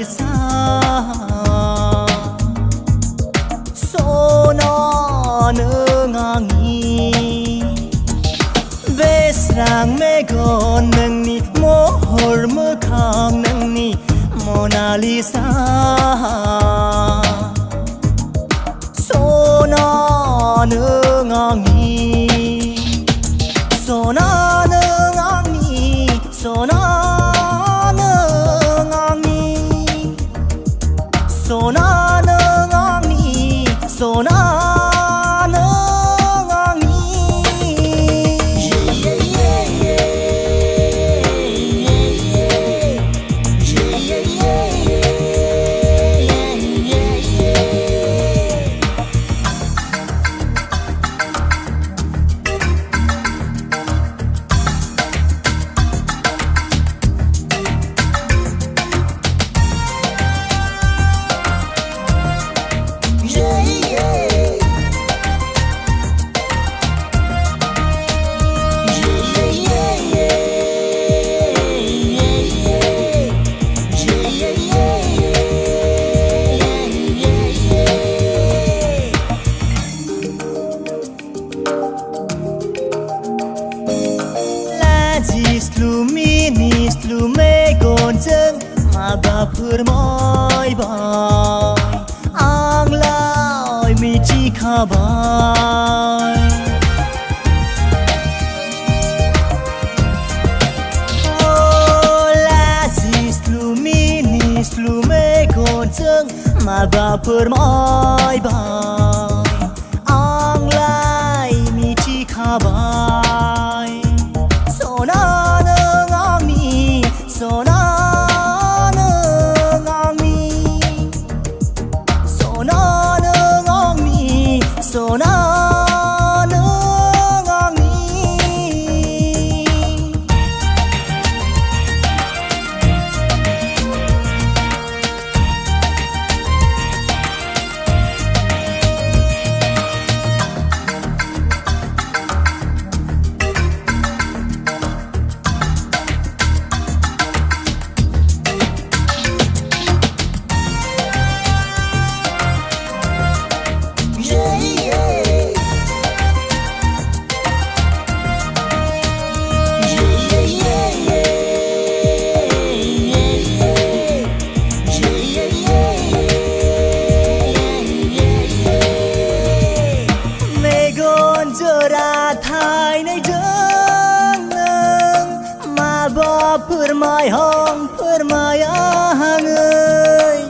Lisa Sona nungangi Besrang megon nangni mohor mukhang nangni Mona Lisa Sona nungangi Sona nungangi Sona nungangi Sona nungangi Sona Mabapur moi boy ang lai mi chi khabai oh la ji slumini slume gonjeng Mabapur moi boy ang lai mi chi khabai sona nungangi sona Sona nungangi Permayang permayang ơi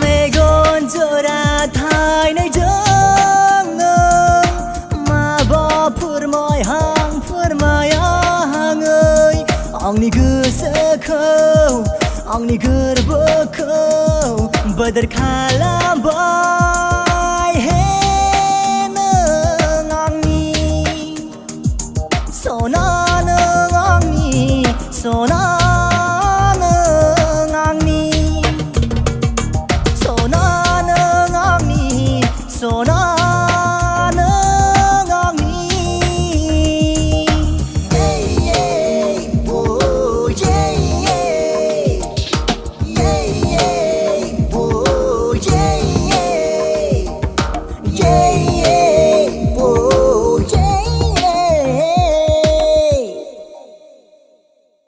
Megon jora thai nay jang ma ba permayang permayang ơi Angni gosokhau angni gorbokau badar khalambai Sona nungangi Sona